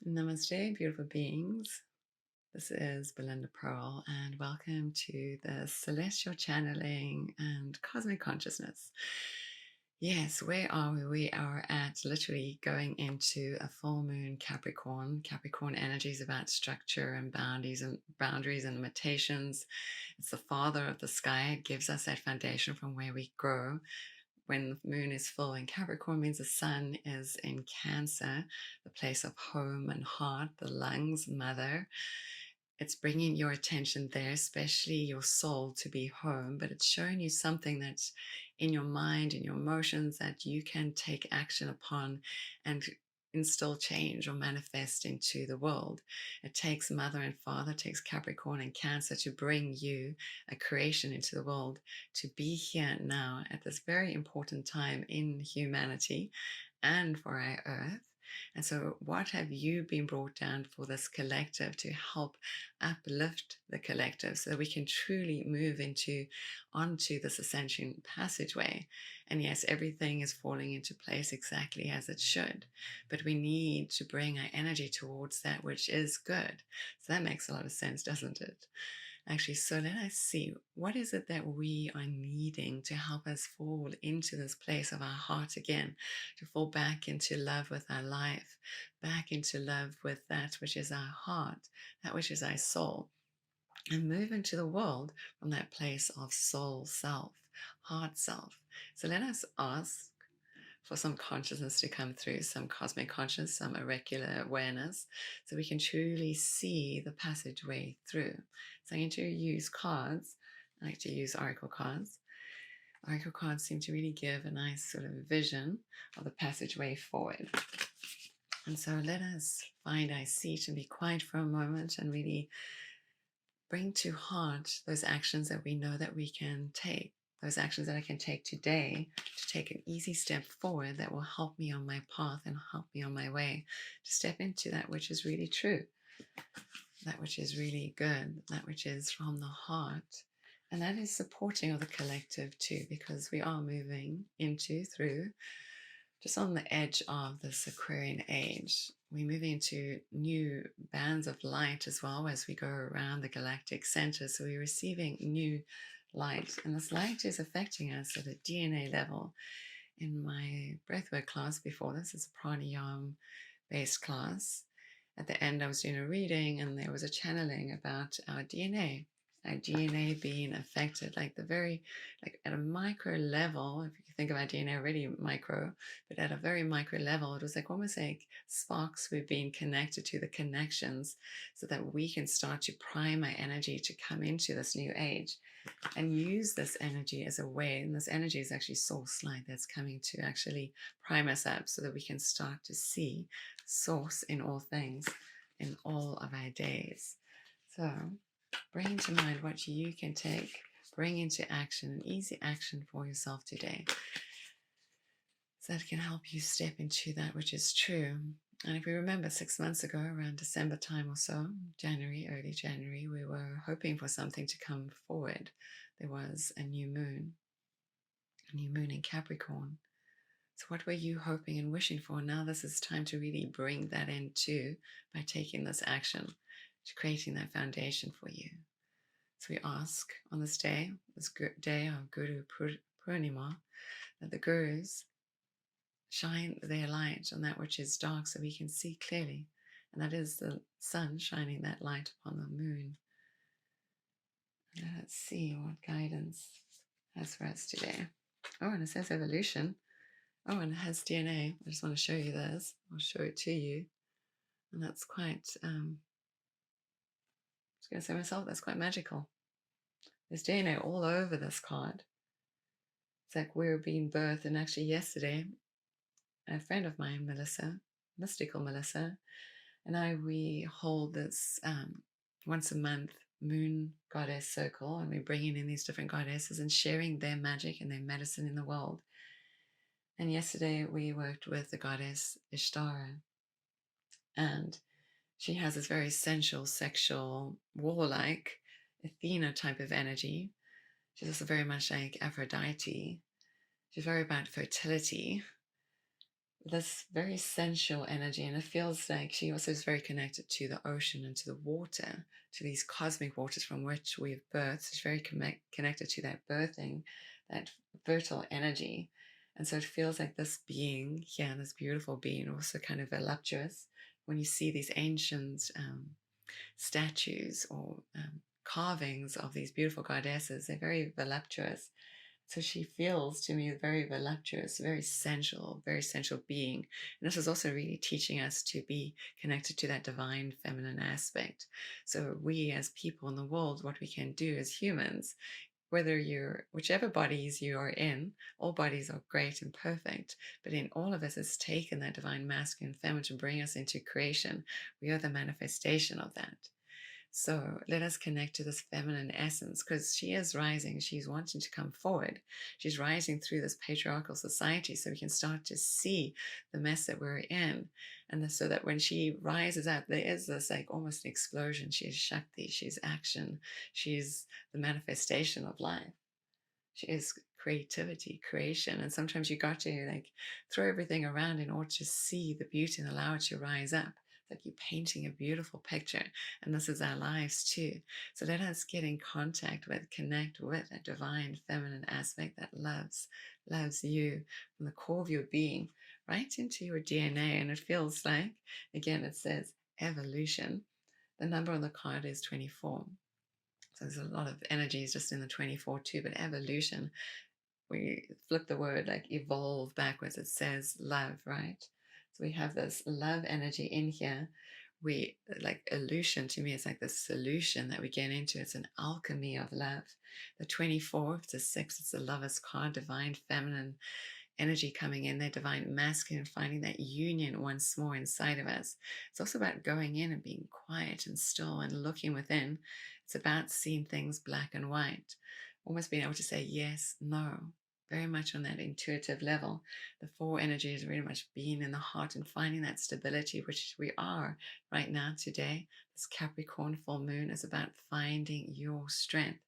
Namaste, beautiful beings. This is Belinda Pearl, and welcome to the Celestial Channeling and Cosmic Consciousness. Yes, where are we? We are at literally going into a full moon Capricorn. Capricorn energy is about structure and boundaries and limitations. It's the father of the sky. It gives us that foundation from where we grow. When the moon is full in Capricorn means the sun is in Cancer, the place of home and heart, the lungs, mother. It's bringing your attention there, especially your soul, to be home, but it's showing you something that's in your mind, in your emotions, that you can take action upon and instill change or manifest into the world. It takes mother and father, it takes Capricorn and Cancer to bring you a creation into the world, to be here now at this very important time in humanity and for our earth. And so, what have you been brought down for this collective to help uplift the collective so that we can truly move onto this ascension passageway? And yes, everything is falling into place exactly as it should, but we need to bring our energy towards that which is good. So that makes a lot of sense, doesn't it? Actually, so let us see, what is it that we are needing to help us fall into this place of our heart again, to fall back into love with our life, back into love with that which is our heart, that which is our soul, and move into the world from that place of soul self, heart self. So let us ask for some consciousness to come through, some cosmic consciousness, some auricular awareness, so we can truly see the passageway through. So I'm going to use cards. I like to use oracle cards. Oracle cards seem to really give a nice sort of vision of the passageway forward. And so let us find our seat and be quiet for a moment and really bring to heart those actions that we know that we can take, those actions that I can take today to take an easy step forward that will help me on my path and help me on my way to step into that which is really true, that which is really good, that which is from the heart. And that is supporting of the collective too, because we are moving through, just on the edge of this Aquarian age. We're moving into new bands of light as well as we go around the galactic center. So we're receiving new light, and this light is affecting us at a DNA level. In my breathwork class before this, it's a pranayama based class. At the end, I was doing a reading, and there was a channeling about our DNA being affected, like at a micro level. If you think of our DNA already micro, but at a very micro level, it was like almost like sparks we've been connected to, the connections, so that we can start to prime our energy to come into this new age and use this energy as a way. And this energy is actually source light that's coming to actually prime us up so that we can start to see source in all things, in all of our days. So bring to mind what you can take, bring into action, an easy action for yourself today, so that can help you step into that which is true. And if we remember 6 months ago, around December time or so, early January, we were hoping for something to come forward. There was a new moon in Capricorn. So what were you hoping and wishing for? Now this is time to really bring that in too, by taking this action, to creating that foundation for you. So we ask on this day of Guru Purnima, that the gurus shine their light on that which is dark so we can see clearly. And that is the sun shining that light upon the moon. And let's see what guidance has for us today. Oh, and it says evolution. Oh, and it has DNA. I just want to show you this. I'll show it to you. And that's quite, I was going to say myself, that's quite magical. There's DNA all over this card. It's like we're being birthed. And actually yesterday, a friend of mine, Melissa, mystical Melissa, and we hold this once a month moon goddess circle, and we're bringing in these different goddesses and sharing their magic and their medicine in the world. And yesterday we worked with the goddess Ishtara, and she has this very sensual, sexual, warlike, Athena type of energy. She's also very much like Aphrodite. She's very about fertility. this very sensual energy, and it feels like she also is very connected to the ocean and to the water, to these cosmic waters from which we've birthed. She's very connected to that birthing, that fertile energy. And so it feels like this being here, this beautiful being, also kind of voluptuous. When you see these ancient statues or carvings of these beautiful goddesses, they're very voluptuous. So she feels to me very voluptuous, very sensual being. And this is also really teaching us to be connected to that divine feminine aspect. So we as people in the world, what we can do as humans, whether you're whichever bodies you are in, all bodies are great and perfect, but in all of us is taken that divine masculine feminine to bring us into creation. We are the manifestation of that. So let us connect to this feminine essence because she is rising. She's wanting to come forward. She's rising through this patriarchal society so we can start to see the mess that we're in. And so that when she rises up, there is this like almost an explosion. She is Shakti, she's action, she's the manifestation of life. She is creativity, creation. And sometimes you got to like throw everything around in order to see the beauty and allow it to rise up. It's like you're painting a beautiful picture. And this is our lives too. So let us get in contact with, connect with a divine feminine aspect that loves you from the core of your being, right into your DNA. And it feels like, again, it says evolution. The number on the card is 24. So there's a lot of energies just in the 24 too, but evolution, we flip the word like evolve backwards, it says love, right? So we have this love energy in here. We like illusion to me, it's like the solution that we get into. It's an alchemy of love. The 24, it's a 6, it's the lover's card, divine feminine energy coming in, that divine masculine, finding that union once more inside of us. It's also about going in and being quiet and still and looking within. It's about seeing things black and white, almost being able to say yes, no, very much on that intuitive level. The 4 energy is very much being in the heart and finding that stability, which we are right now today. This Capricorn full moon is about finding your strength.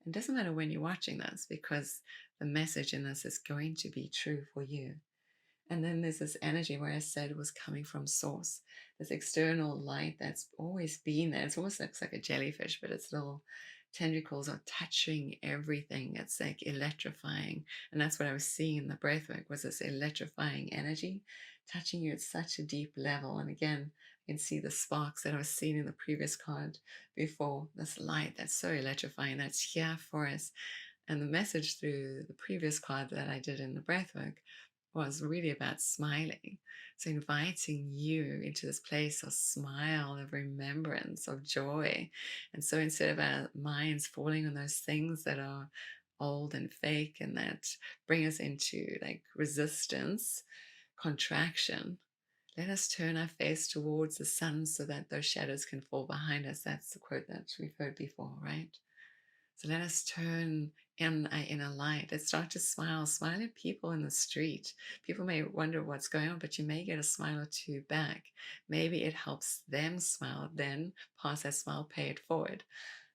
It doesn't matter when you're watching this because the message in this is going to be true for you. And then there's this energy where I said it was coming from source, this external light that's always been there. It almost looks like a jellyfish, but its little tentacles are touching everything. It's like electrifying. And that's what I was seeing in the breathwork, was this electrifying energy touching you at such a deep level. And again, I can see the sparks that I was seeing in the previous card before, this light that's so electrifying, that's here for us. And the message through the previous card that I did in the breathwork was really about smiling. So inviting you into this place of smile, of remembrance, of joy. And so instead of our minds falling on those things that are old and fake and that bring us into like resistance, contraction, let us turn our face towards the sun so that those shadows can fall behind us. That's the quote that we've heard before, right? So let us turn in our inner light. Let's start to smile. Smile at people in the street. People may wonder what's going on, but you may get a smile or two back. Maybe it helps them smile, then pass that smile, pay it forward.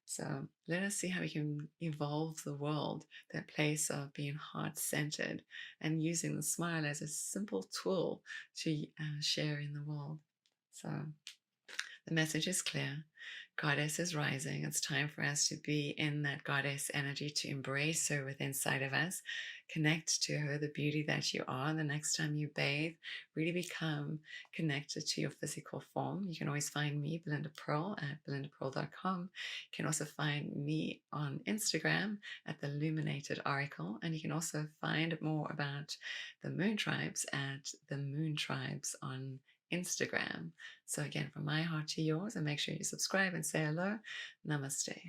So let us see how we can evolve the world, that place of being heart-centered and using the smile as a simple tool to share in the world. So the message is clear. Goddess is rising. It's time for us to be in that goddess energy, to embrace her within inside of us, connect to her, the beauty that you are. The next time you bathe, really become connected to your physical form. You can always find me, Belinda Pearl, at belindapearl.com. You can also find me on Instagram at the Illuminated Oracle. And you can also find more about the Moon Tribes at the Moon Tribes on Instagram. So again, from my heart to yours, and make sure you subscribe and say hello. Namaste.